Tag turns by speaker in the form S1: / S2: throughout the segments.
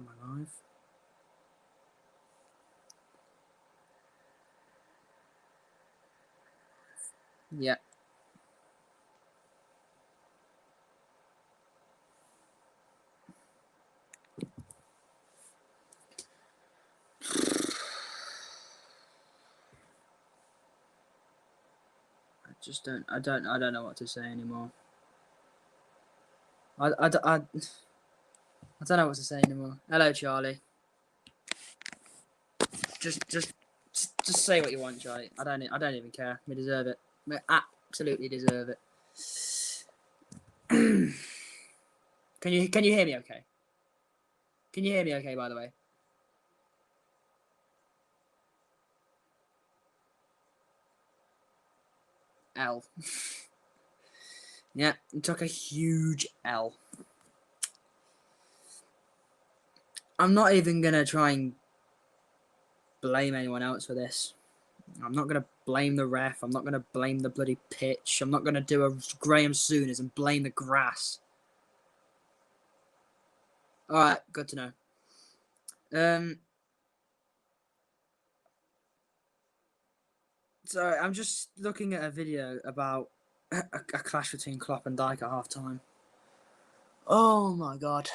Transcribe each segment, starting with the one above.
S1: Am I live? Yeah. I don't know what to say anymore. I don't know what to say anymore. Hello, Charlie. Just say what you want, Charlie. I don't even care. We deserve it. We absolutely deserve it. Can you hear me okay? Can you hear me okay, by the way? L. Yeah, it took a huge L. I'm not even gonna try and blame anyone else for this. I'm not gonna blame the ref. I'm not gonna blame the bloody pitch. I'm not gonna do a Graham Souness and blame the grass. All right, good to know. So I'm just looking at a video about a clash between Klopp and Dijk at half time. Oh my god.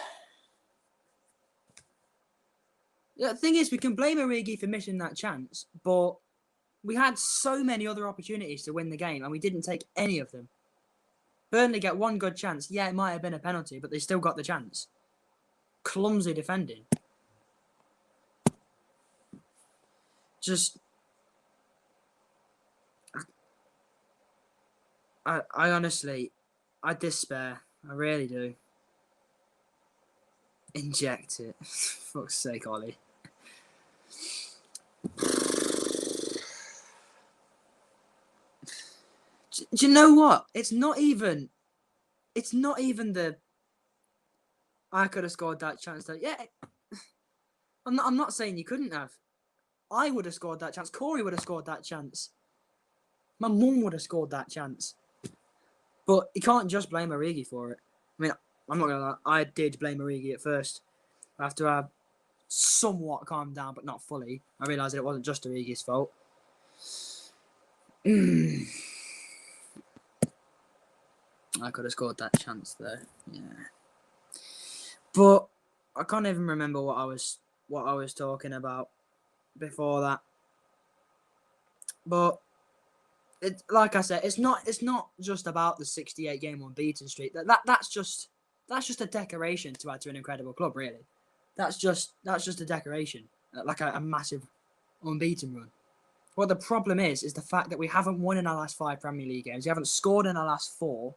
S1: Yeah, the thing is, we can blame Origi for missing that chance, but we had so many other opportunities to win the game, and we didn't take any of them. Burnley get one good chance. Yeah, it might have been a penalty, but they still got the chance. Clumsy defending. Just, I honestly, I despair. I really do. Inject it. For fuck's sake, Ollie. Do you know what? It's not even the I could have scored that chance. That yeah, I'm not saying you couldn't have. I would have scored that chance. Corey would have scored that chance. My mum would have scored that chance. But you can't just blame Origi for it. I mean, I'm not gonna lie. I did blame Origi at first. After I somewhat calmed down, but not fully, I realised that it wasn't just Origi's fault. I could have scored that chance though. Yeah. But I can't even remember what I was talking about before that. But it, like I said, it's not just about the 68 game unbeaten streak. That's just a decoration to add to an incredible club, really. That's just a decoration, like a massive unbeaten run. What the problem is the fact that we haven't won in our last 5 Premier League games. We haven't scored in our last 4.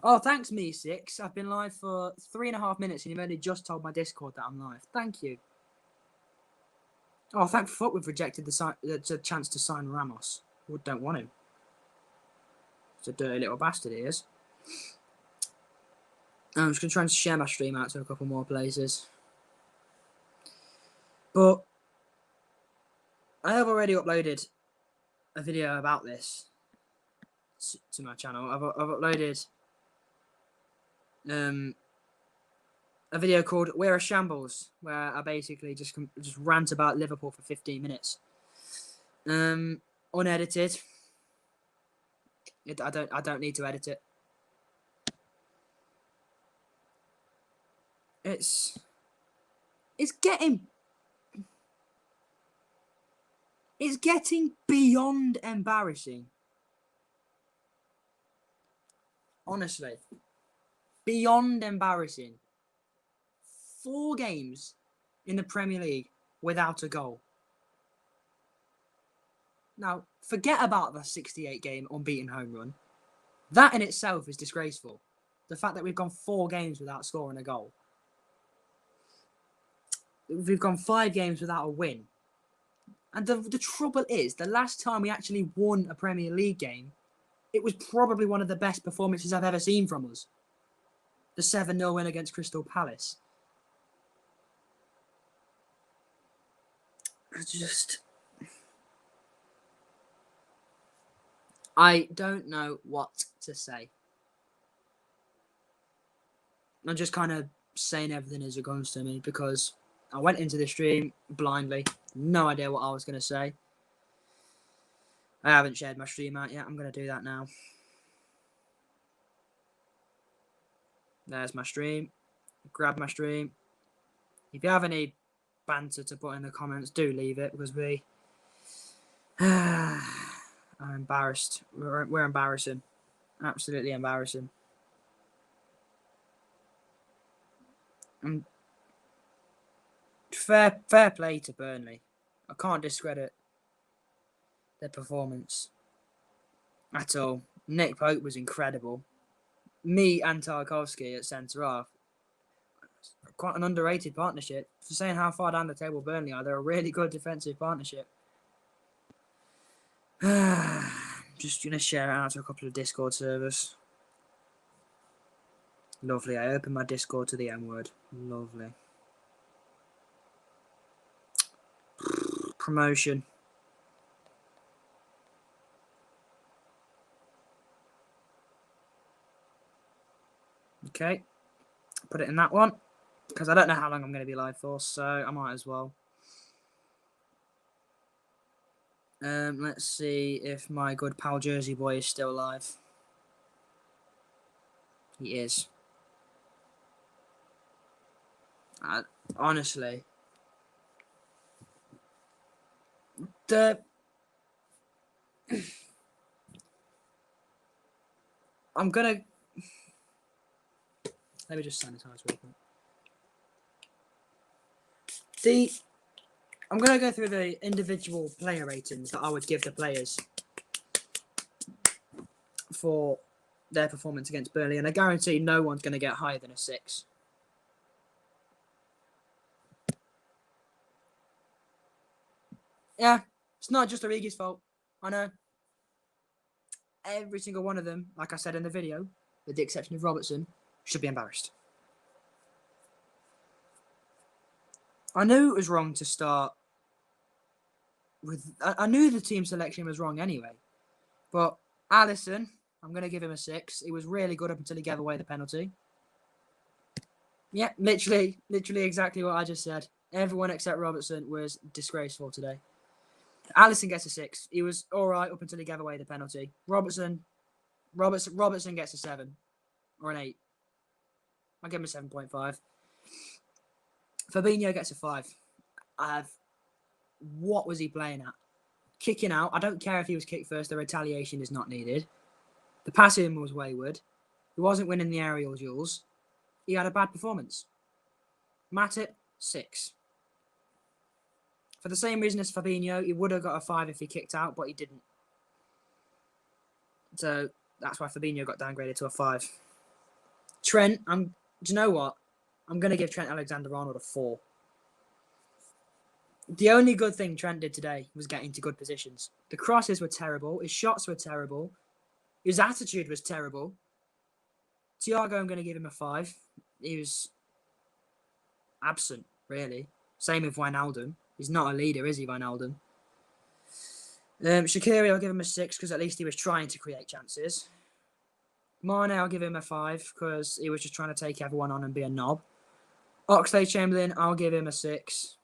S1: Oh, thanks, Me6. I've been live for 3.5 minutes and you've only just told my Discord that I'm live. Thank you. Oh, thank fuck we've rejected the chance to sign Ramos. We don't want him. It's a dirty little bastard he is. I'm just going to try and share my stream out to a couple more places. But I have already uploaded a video about this to my channel. I've uploaded a video called "We're a Shambles," where I basically just rant about Liverpool for 15 minutes, unedited. I don't need to edit it. It's getting beyond embarrassing. Honestly, beyond embarrassing. 4 games in the Premier League without a goal. Now, forget about the 68 game unbeaten home run. That in itself is disgraceful. The fact that we've gone 4 games without scoring a goal. We've gone 5 games without a win. And the trouble is, the last time we actually won a Premier League game, it was probably one of the best performances I've ever seen from us. The 7-0 win against Crystal Palace. I don't know what to say. I'm just kind of saying everything as it comes to me because I went into the stream blindly. No idea what I was going to say. I haven't shared my stream out yet. I'm going to do that now. There's my stream. Grab my stream. If you have any banter to put in the comments, do leave it because we are embarrassed. We're embarrassing. Absolutely embarrassing. And fair play to Burnley. I can't discredit their performance at all. Nick Pope was incredible. Me and Tarkovsky at centre half. Quite an underrated partnership. For saying how far down the table Burnley are, they're a really good defensive partnership. Just going to share it out to a couple of Discord servers. Lovely. I opened my Discord to the M word. Lovely. Promotion. Okay. Put it in that one. Because I don't know how long I'm going to be live for, so I might as well. Let's see if my good pal Jersey Boy is still alive. He is. Honestly, I'm gonna. Let me just sanitize real quick. I'm gonna go through the individual player ratings that I would give the players for their performance against Burnley, and I guarantee no one's gonna get higher than a 6. Yeah, it's not just Origi's fault. I know. Every single one of them, like I said in the video, with the exception of Robertson, should be embarrassed. I knew it was wrong to start with. I knew the team selection was wrong anyway. But Alisson, I'm going to give him a 6. He was really good up until he gave away the penalty. Yeah, literally exactly what I just said. Everyone except Robertson was disgraceful today. Alisson gets a 6. He was all right up until he gave away the penalty. Robertson gets a 7 or an 8. I'll give him a 7.5. Fabinho gets a 5. What was he playing at? Kicking out. I don't care if he was kicked first. The retaliation is not needed. The passing was wayward. He wasn't winning the aerial duels. He had a bad performance. Matip, 6. For the same reason as Fabinho, he would have got a 5 if he kicked out, but he didn't. So that's why Fabinho got downgraded to a 5. Trent, do you know what? I'm going to give Trent Alexander-Arnold a 4. The only good thing Trent did today was get into good positions. The crosses were terrible. His shots were terrible. His attitude was terrible. Thiago, I'm going to give him a 5. He was absent, really. Same with Wijnaldum. He's not a leader, is he, Wijnaldum? Shaqiri, I'll give him a 6 because at least he was trying to create chances. Mane, I'll give him a 5 because he was just trying to take everyone on and be a knob. Oxlade-Chamberlain, I'll give him a 6.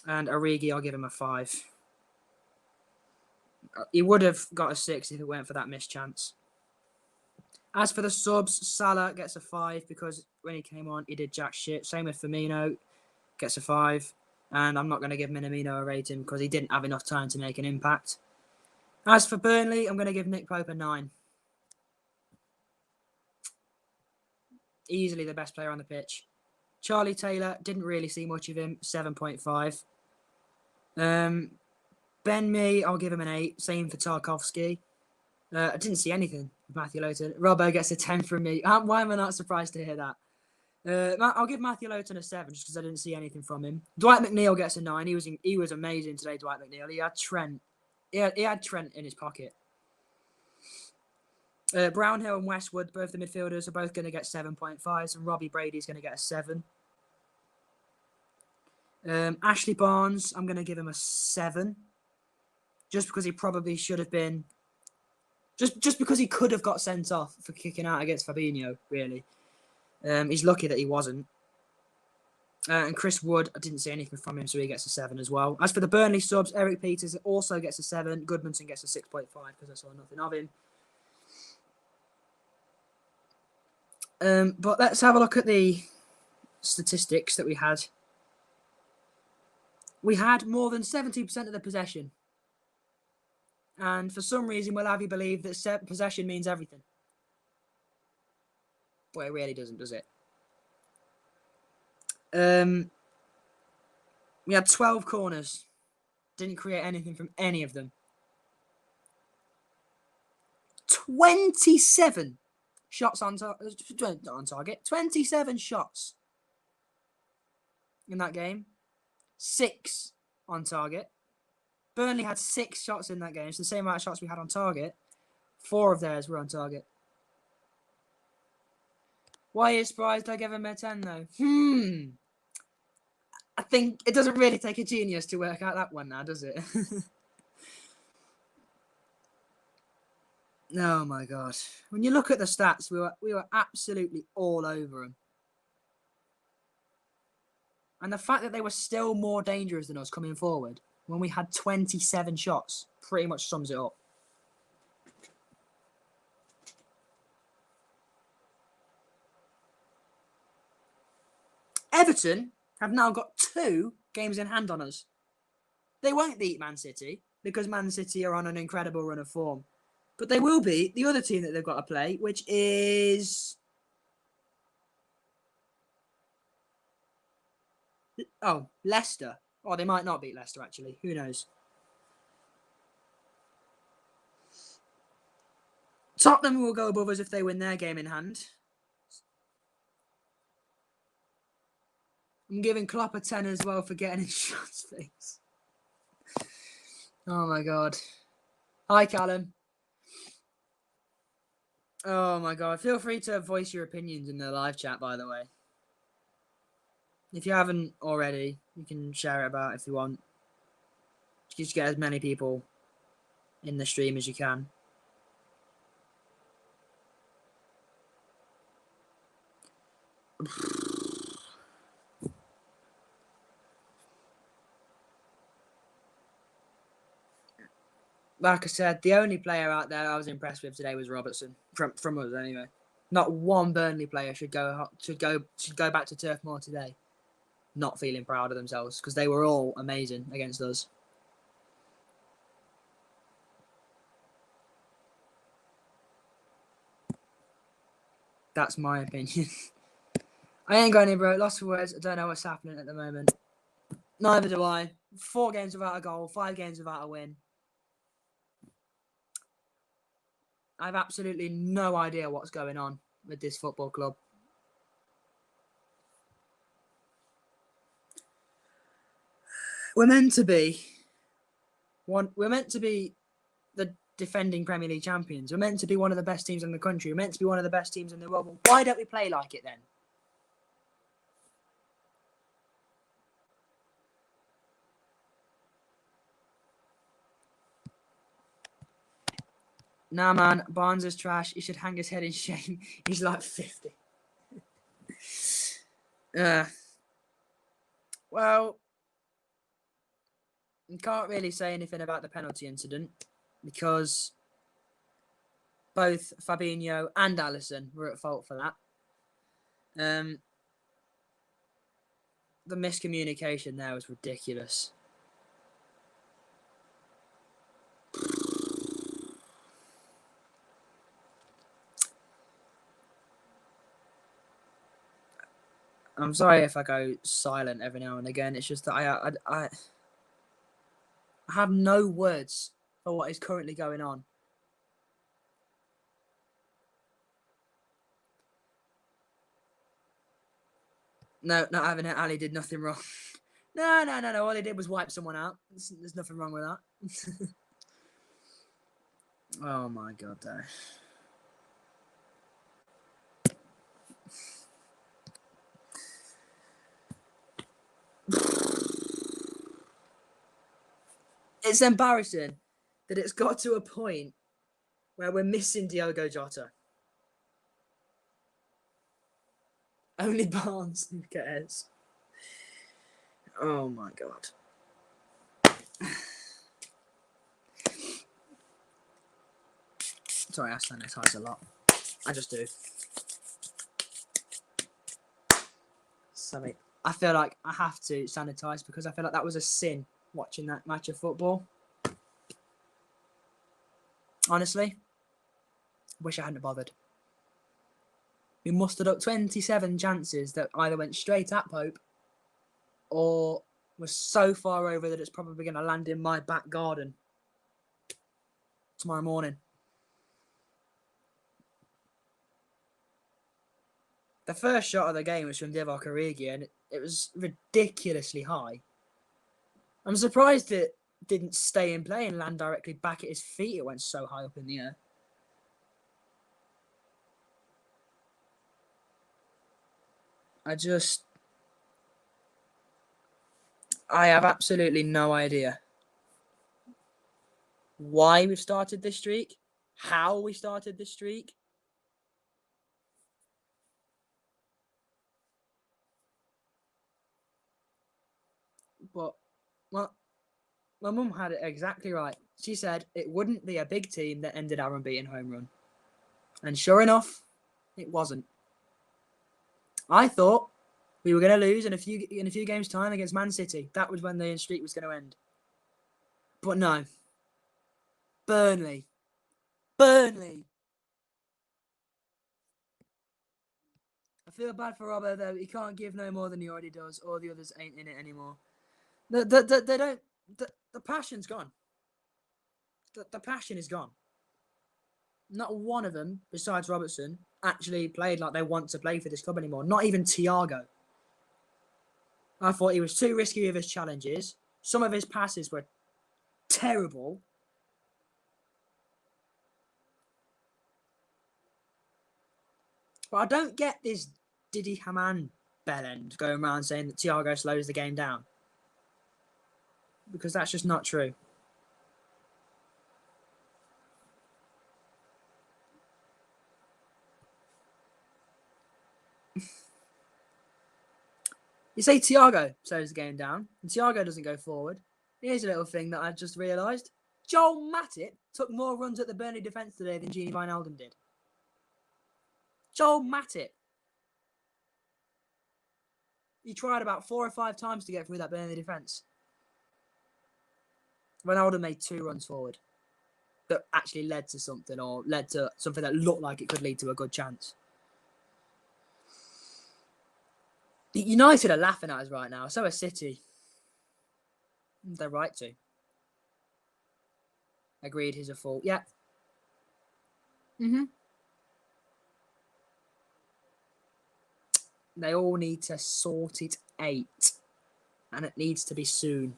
S1: And Origi, I'll give him a 5. He would have got a 6 if it weren't for that missed chance. As for the subs, Salah gets a 5 because when he came on, he did jack shit. Same with Firmino, gets a 5. And I'm not going to give Minamino a rating because he didn't have enough time to make an impact. As for Burnley, I'm going to give Nick Pope a 9. Easily the best player on the pitch. Charlie Taylor, didn't really see much of him, 7.5. Ben Mee, I'll give him an 8. Same for Tarkovsky. I didn't see anything with Matthew Lowton. Robbo gets a 10 from me. Why am I not surprised to hear that? I'll give Matthew Lowton a 7 just because I didn't see anything from him. Dwight McNeil gets a 9. He was amazing today, Dwight McNeil. He had Trent. He had Trent in his pocket. Brownhill and Westwood, both the midfielders, are both going to get 7.5s, and Robbie Brady's going to get a 7. Ashley Barnes, I'm going to give him a 7. Just because he probably should have been... Just because he could have got sent off for kicking out against Fabinho, really. He's lucky that he wasn't. And Chris Wood, I didn't see anything from him, so he gets a 7 as well. As for the Burnley subs, Eric Peters also gets a 7. Goodmanson gets a 6.5 because I saw nothing of him. But let's have a look at the statistics that we had. We had more than 70% of the possession. And for some reason, we'll have you believe that possession means everything. But it really doesn't, does it? We had 12 corners. Didn't create anything from any of them. 27 shots on target. 27 shots in that game. 6 on target. Burnley had 6 shots in that game. It's the same amount of shots we had on target. 4 of theirs were on target. Why are you surprised I gave him a 10 though? I think it doesn't really take a genius to work out that one now, does it? Oh my god. When you look at the stats, we were absolutely all over them. And the fact that they were still more dangerous than us coming forward when we had 27 shots pretty much sums it up. Everton have now got 2 games in hand on us. They won't beat Man City because Man City are on an incredible run of form. But they will beat the other team that they've got to play, which is... Oh, Leicester. Or they might not beat Leicester, actually. Who knows? Tottenham will go above us if they win their game in hand. I'm giving Klopp a 10 as well for getting his shots face. Oh, my God. Hi, Callum. Oh, my God. Feel free to voice your opinions in the live chat, by the way. If you haven't already, you can share it about if you want. Just get as many people in the stream as you can. Like I said, the only player out there I was impressed with today was Robertson. From us, anyway. Not one Burnley player should go back to Turf Moor today, not feeling proud of themselves because they were all amazing against us. That's my opinion. I ain't got any, bro. Lost for words. I don't know what's happening at the moment. Neither do I. 4 games without a goal, 5 games without a win. I have absolutely no idea what's going on with this football club. We're meant to be the defending Premier League champions. We're meant to be one of the best teams in the country. We're meant to be one of the best teams in the world. But why don't we play like it then? Nah, man. Barnes is trash. He should hang his head in shame. He's like 50. Well, you can't really say anything about the penalty incident because both Fabinho and Alisson were at fault for that. The miscommunication there was ridiculous. I'm sorry if I go silent every now and again. It's just that I have no words for what is currently going on. No, not having it. Ali did nothing wrong. No. All he did was wipe someone out. There's nothing wrong with that. Oh my God, though. It's embarrassing that it's got to a point where we're missing Diogo Jota. Only Barnes. Who cares? Oh my god. Sorry, I sanitize a lot. I just do. Sorry. I feel like I have to sanitize because I feel like that was a sin watching that match of football. Honestly, wish I hadn't bothered. We mustered up 27 chances that either went straight at Pope or was so far over that it's probably going to land in my back garden tomorrow morning. The first shot of the game was from Divock Origi, and it was ridiculously high. I'm surprised it didn't stay in play and land directly back at his feet. It went so high up in the air. I have absolutely no idea why we've started this streak, how we started this streak. But well, my mum had it exactly right. She said it wouldn't be a big team that ended our unbeaten home run. And sure enough, it wasn't. I thought we were going to lose in a few games' time against Man City. That was when the streak was going to end. But no. Burnley. I feel bad for Robbo, though. He can't give no more than he already does. All the others ain't in it anymore. They don't. The passion's gone. The passion is gone. Not one of them, besides Robertson, actually played like they want to play for this club anymore. Not even Thiago. I thought he was too risky with his challenges. Some of his passes were terrible. But I don't get this Didi Hamann bellend going around saying that Thiago slows the game down. Because that's just not true. You say Thiago slows the game down, and Thiago doesn't go forward. Here's a little thing that I just realised. Joel Matip took more runs at the Burnley defence today than Gini Wijnaldum did. Joel Matip. He tried about 4 or 5 times to get through that Burnley defence. Wijnaldum made 2 runs forward that actually led to something, or led to something that looked like it could lead to a good chance. United are laughing at us right now. So are City. They're right to. Agreed, he's a fool. Yeah. They all need to sort it out. And it needs to be soon.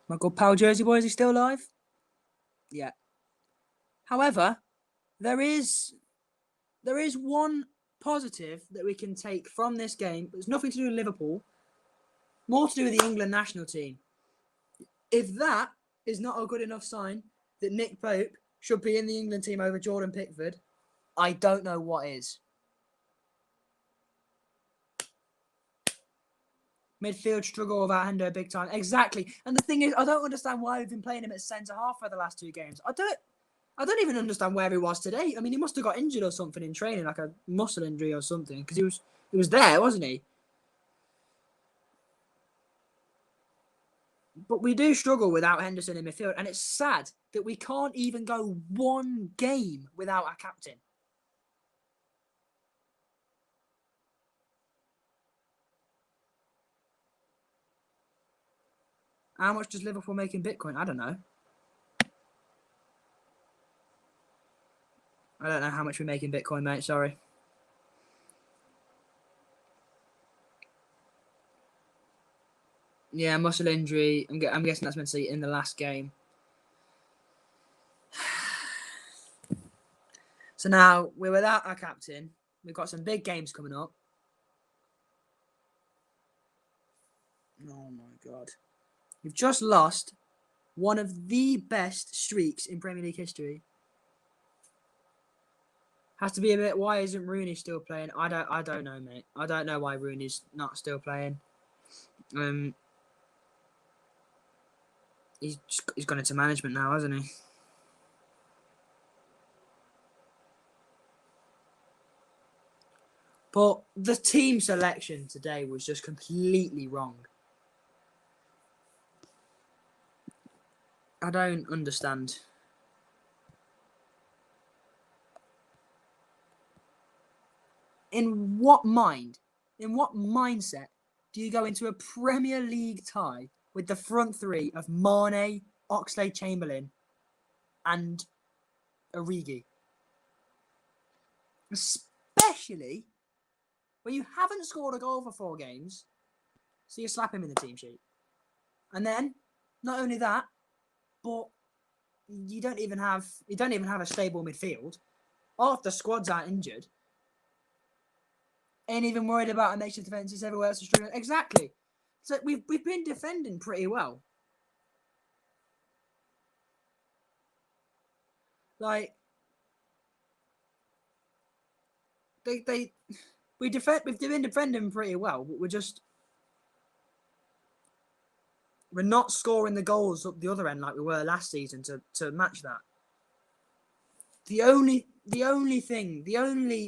S1: My good pal Jersey Boy, is he still alive? Yeah. However, there is one positive that we can take from this game. It's nothing to do with Liverpool. More to do with the England national team. If that is not a good enough sign that Nick Pope should be in the England team over Jordan Pickford, I don't know what is. Midfield struggle without Hendo big time. Exactly. And the thing is, I don't understand why we've been playing him at centre-half for the last 2 games. I don't even understand where he was today. I mean, he must have got injured or something in training, like a muscle injury or something, because he was there, wasn't he? But we do struggle without Henderson in midfield, and it's sad that we can't even go 1 game without our captain. How much does Liverpool make in Bitcoin? I don't know. I don't know how much we make in Bitcoin, mate. Sorry. Yeah, muscle injury. I'm guessing that's meant to be in the last game. So now we're without our captain. We've got some big games coming up. Oh my god. We've just lost one of the best streaks in Premier League history. Has to be a bit. Why isn't Rooney still playing? I don't know, mate. I don't know why Rooney's not still playing. He's gone into management now, hasn't he? But the team selection today was just completely wrong. I don't understand. In what mindset do you go into a Premier League tie with the front three of Mane, Oxlade-Chamberlain, and Origi? Especially when you haven't scored a goal for 4 games, so you slap him in the team sheet. And then, not only that, but you don't even have a stable midfield. Half the squads are injured. Ain't even worried about a makeshift defences everywhere else is struggling. Exactly. So we've been defending pretty well. Like we've been defending pretty well, but we're not scoring the goals up the other end like we were last season to match that. The only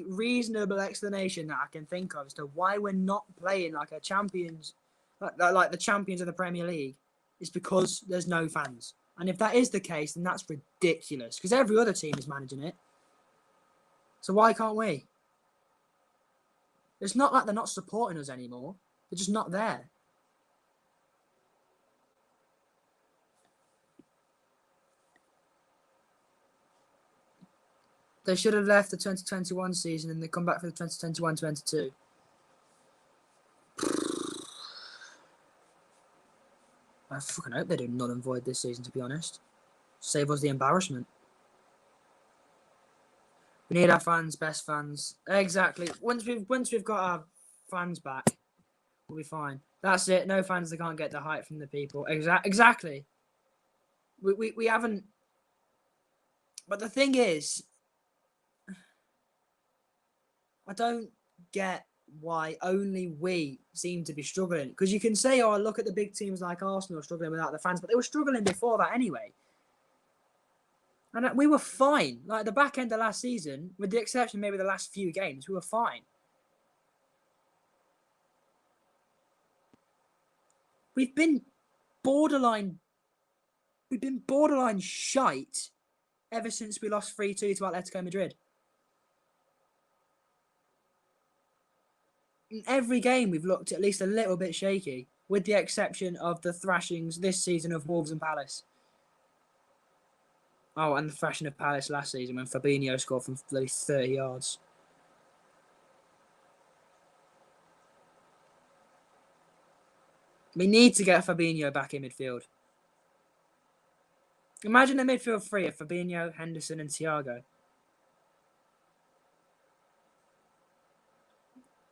S1: reasonable explanation that I can think of as to why we're not playing like a champions, like the champions of the Premier League, is because there's no fans. And if that is the case, then that's ridiculous because every other team is managing it. So why can't we? It's not like they're not supporting us anymore. They're just not there. They should have left the 2021 season and they come back for the 2021-22. I fucking hope they do null and void this season, to be honest. Save us the embarrassment. We need our fans, best fans. Exactly. Once we've got our fans back, we'll be fine. That's it. No fans, they can't get the hype from the people. Exactly. We haven't. But the thing is, I don't get why only we seem to be struggling. Because you can say, oh, look at the big teams like Arsenal struggling without the fans, but they were struggling before that anyway. And we were fine. Like the back end of last season, with the exception maybe the last few games, we were fine. We've been borderline shite ever since we lost 3-2 to Atletico Madrid. In every game, we've looked at least a little bit shaky, with the exception of the thrashings this season of Wolves and Palace. Oh, and the thrashing of Palace last season when Fabinho scored from 30 yards. We need to get Fabinho back in midfield. Imagine a midfield three of Fabinho, Henderson and Thiago.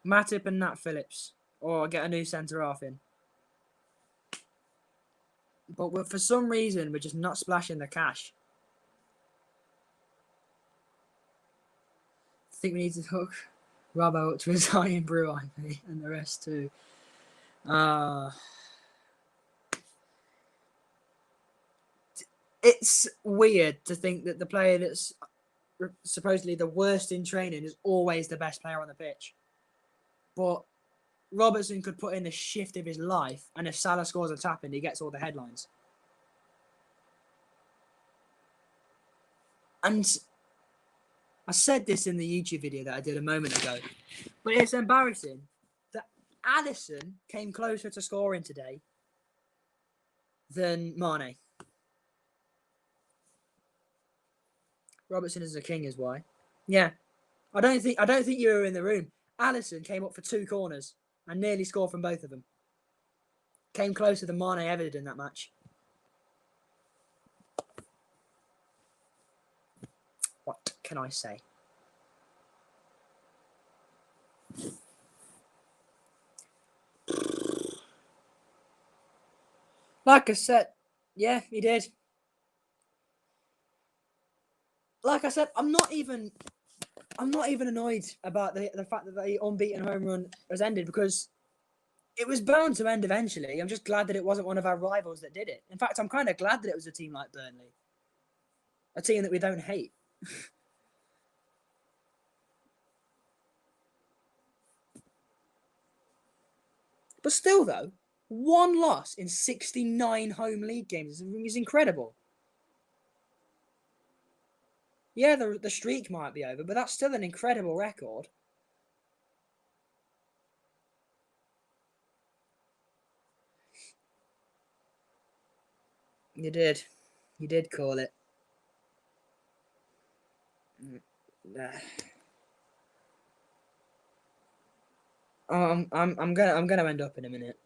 S1: Matip and Nat Phillips. Or get a new centre-half in. But for some reason, we're just not splashing the cash. I think we need to hook Robbo up to his Iron Brew IP and the rest too. It's weird to think that the player that's supposedly the worst in training is always the best player on the pitch. But Robertson could put in the shift of his life, and if Salah scores a tap in, he gets all the headlines. And I said this in the YouTube video that I did a moment ago, but it's embarrassing that Alisson came closer to scoring today than Mane. Robertson is a king, is why. Yeah, I don't think you were in the room. Alisson came up for 2 corners and nearly scored from both of them. Came closer than Mane ever did in that match. What can I say? Like I said, yeah, he did. Like I said, I'm not even I'm not even annoyed about the fact that the unbeaten home run has ended because it was bound to end eventually. I'm just glad that it wasn't one of our rivals that did it. In fact, I'm kind of glad that it was a team like Burnley, a team that we don't hate. But still, though, one loss in 69 home league games is incredible. Yeah, the streak might be over, but that's still an incredible record. You did. You did call it. I'm gonna end up in a minute.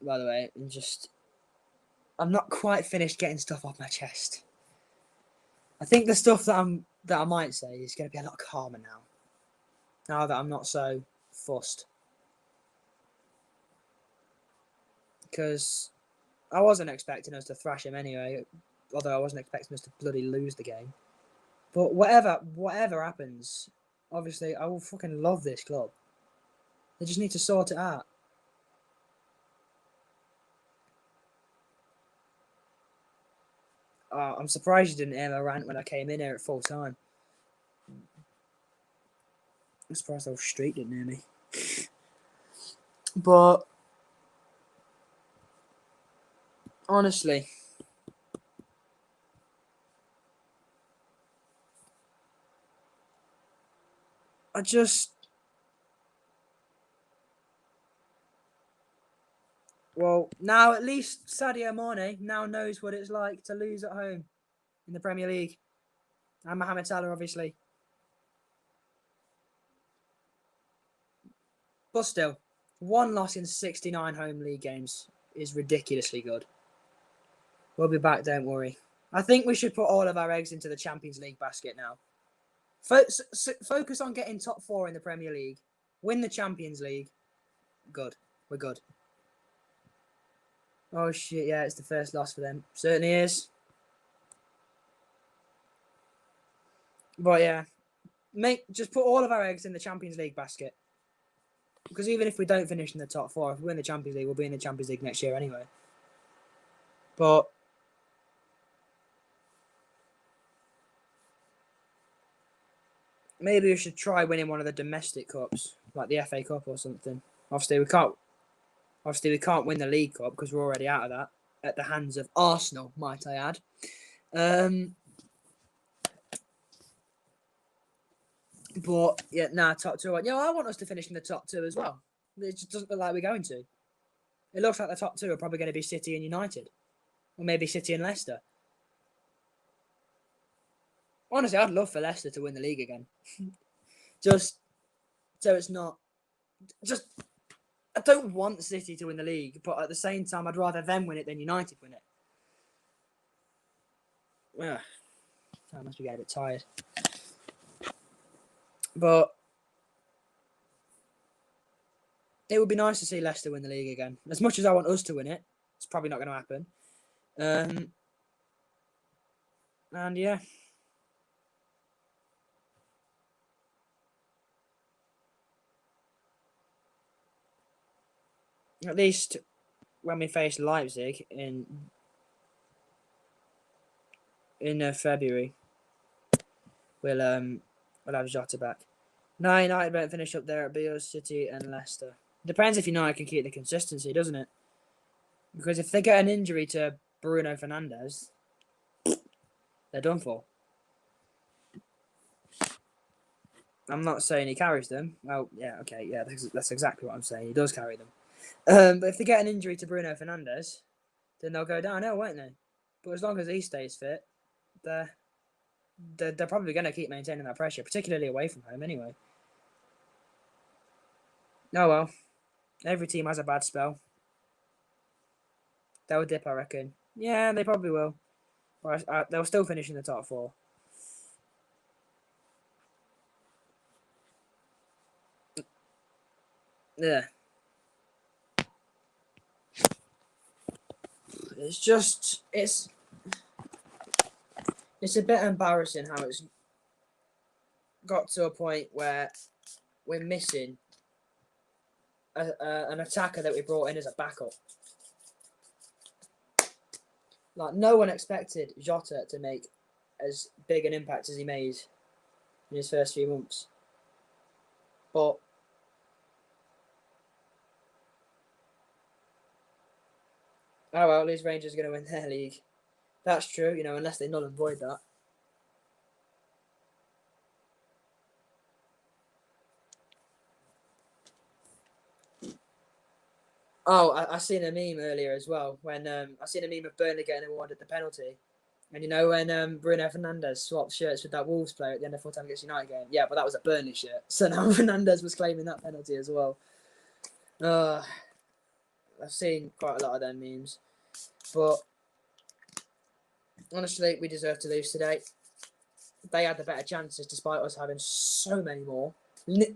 S1: By the way, and just I'm not quite finished getting stuff off my chest. I think the stuff that I might say is gonna be a lot calmer now. Now that I'm not so fussed, because I wasn't expecting us to thrash him anyway. Although I wasn't expecting us to bloody lose the game. But whatever happens, obviously I will fucking love this club. They just need to sort it out. Oh, I'm surprised you didn't hear my rant when I came in here at full time. I'm surprised the whole street didn't hear me. But honestly, I just now at least Sadio Mane now knows what it's like to lose at home in the Premier League. And Mohamed Salah, obviously. But still, one loss in 69 home league games is ridiculously good. We'll be back, don't worry. I think we should put all of our eggs into the Champions League basket now. Focus on getting top 4 in the Premier League. Win the Champions League. Good. We're good. Oh, shit, yeah, it's the first loss for them. Certainly is. But, yeah. Just put all of our eggs in the Champions League basket. Because even if we don't finish in the top 4, if we win the Champions League, we'll be in the Champions League next year anyway. But maybe we should try winning one of the domestic cups, like the FA Cup or something. Obviously, we can't win the League Cup because we're already out of that at the hands of Arsenal, might I add. But yeah, top 2. Yeah, I want us to finish in the top 2 as well. It just doesn't look like we're going to. It looks like the top 2 are probably going to be City and United, or maybe City and Leicester. Honestly, I'd love for Leicester to win the league again. Just so it's not. Just I don't want City to win the league, but at the same time, I'd rather them win it than United win it. Yeah, I must be getting a bit tired. But it would be nice to see Leicester win the league again. As much as I want us to win it, it's probably not going to happen. And yeah. At least when we face Leipzig in February, we'll have Jota back. No, United won't finish up there at Beale, City and Leicester. Depends if United can keep the consistency, doesn't it? Because if they get an injury to Bruno Fernandes, they're done for. I'm not saying he carries them. Well, yeah, okay, yeah, that's exactly what I'm saying. He does carry them. But if they get an injury to Bruno Fernandes, then they'll go downhill, won't they? But as long as he stays fit, they're probably going to keep maintaining that pressure, particularly away from home anyway. Oh well, every team has a bad spell. They'll dip, I reckon. Yeah, they probably will. But they'll still finish in the top 4. Yeah. It's just it's a bit embarrassing how it's got to a point where we're missing an attacker that we brought in as a backup. Like, no one expected Jota to make as big an impact as he made in his first few months. But oh well, at least Rangers are going to win their league. That's true, you know, unless they null and void that. Oh, I seen a meme earlier as well. When I seen a meme of Burnley getting awarded the penalty. And you know when Bruno Fernandes swapped shirts with that Wolves player at the end of full-time against United game? Yeah, but that was a Burnley shirt. So now Fernandes was claiming that penalty as well. I've seen quite a lot of them memes. But honestly, we deserve to lose today. They had the better chances despite us having so many more.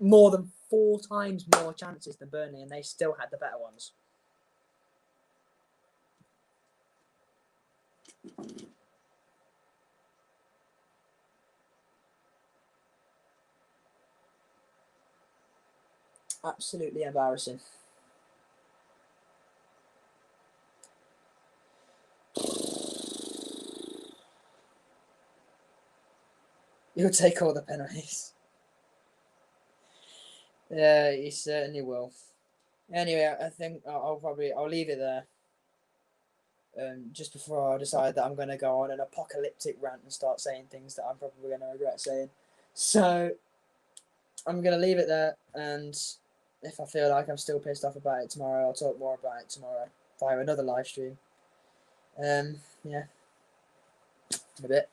S1: More than 4 times more chances than Burnley, and they still had the better ones. Absolutely embarrassing. He'll take all the penalties. Yeah, he certainly will. Anyway, I think I'll leave it there. Just before I decide that I'm going to go on an apocalyptic rant and start saying things that I'm probably going to regret saying. So I'm going to leave it there, and if I feel like I'm still pissed off about it tomorrow, I'll talk more about it tomorrow via another live stream. Yeah, in a bit.